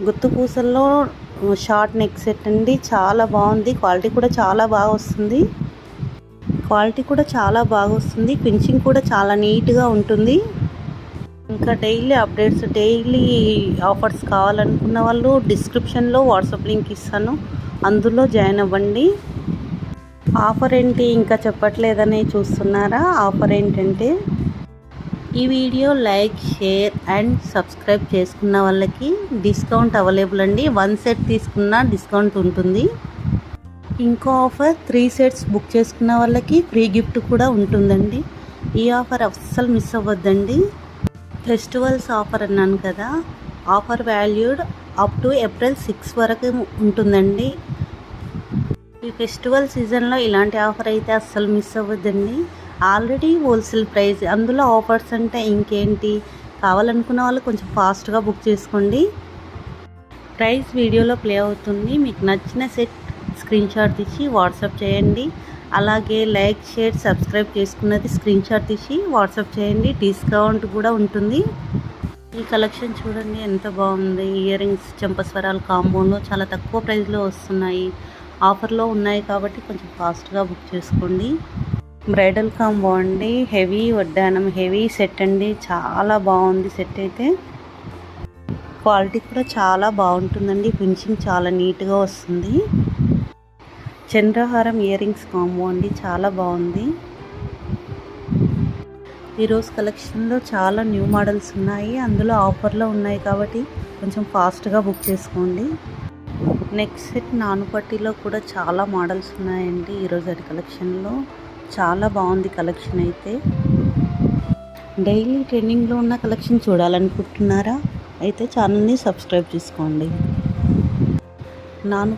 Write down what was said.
గుత్తు పూసల్లో short neck set అండి. చాలా బాగుంది. క్వాలిటీ కూడా చాలా బాగా వస్తుంది. ఫినిషింగ్ కూడా చాలా నీట్గా ఉంటుంది. ఇంకా డైలీ అప్డేట్స్, డైలీ ఆఫర్స్ కావాలనుకున్న వాళ్ళు డిస్క్రిప్షన్లో వాట్సాప్ లింక్ ఇస్తాను, అందులో జాయిన్ అవ్వండి. ఆఫర్ ఏంటి ఇంకా చెప్పట్లేదని చూస్తున్నారా? ఆఫర్ ఏంటంటే, ఈ video like, share and subscribe చేసుకున్న వాళ్ళకి డిస్కౌంట్ అవైలబుల్ అండి. 1 సెట్ తీసుకున్న డిస్కౌంట్ ఉంటుంది. ఇంకో ఆఫర్ 3 సెట్స్ బుక్ చేసుకున్న వాళ్ళకి ఫ్రీ గిఫ్ట్ కూడా ఉంటుందండి. ఈ ఆఫర్ అస్సలు మిస్ అవ్వద్దండి. ఫెస్టివల్స్ ఆఫర్ అన్నాను కదా, offer valued up to April 6 వరకు ఉంటుందండి. ఈ ఫెస్టివల్ సీజన్లో ఇలాంటి ఆఫర్ అయితే అస్సలు మిస్ అవ్వద్దండి. ఆల్రెడీ హోల్సేల్ ప్రైస్, అందులో ఆఫర్స్ అంటే ఇంకేంటి. కావాలనుకున్న వాళ్ళు కొంచెం ఫాస్ట్గా బుక్ చేసుకోండి. ప్రైస్ వీడియోలో ప్లే అవుతుంది. మీకు నచ్చిన సెట్ స్క్రీన్ షాట్ తీసి వాట్సాప్ చేయండి. అలాగే లైక్, షేర్, సబ్స్క్రైబ్ చేసుకున్నది స్క్రీన్ షాట్ తీసి వాట్సాప్ చేయండి. డిస్కౌంట్ కూడా ఉంటుంది. ఈ కలెక్షన్ చూడండి ఎంత బాగుంది. ఇయర్ రింగ్స్, చెంపస్వరాలు కాంబోలో చాలా తక్కువ ప్రైస్లో వస్తున్నాయి. ఆఫర్లో ఉన్నాయి కాబట్టి కొంచెం ఫాస్ట్గా బుక్ చేసుకోండి. బ్రైడల్ కాంబో అండి. హెవీ వడ్డానం, హెవీ సెట్ అండి. చాలా బాగుంది సెట్ అయితే. క్వాలిటీ కూడా చాలా బాగుంటుందండి. ఫినిషింగ్ చాలా నీట్గా వస్తుంది. చంద్రహారం ఇయర్ రింగ్స్ కాంబో అండి. చాలా బాగుంది. ఈరోజు కలెక్షన్లో చాలా న్యూ మోడల్స్ ఉన్నాయి. అందులో ఆఫర్లో ఉన్నాయి కాబట్టి కొంచెం ఫాస్ట్గా బుక్ చేసుకోండి. నెక్స్ట్ సెట్ నానుపట్టిలో కూడా చాలా మోడల్స్ ఉన్నాయండి. ఈరోజు కలెక్షన్లో చాలా బాగుంది కలెక్షన్ అయితే. డైలీ ట్రెండింగ్లో ఉన్న కలెక్షన్ చూడాలనుకుంటున్నారా? అయితే ఛానల్ని సబ్స్క్రైబ్ చేసుకోండి. నాను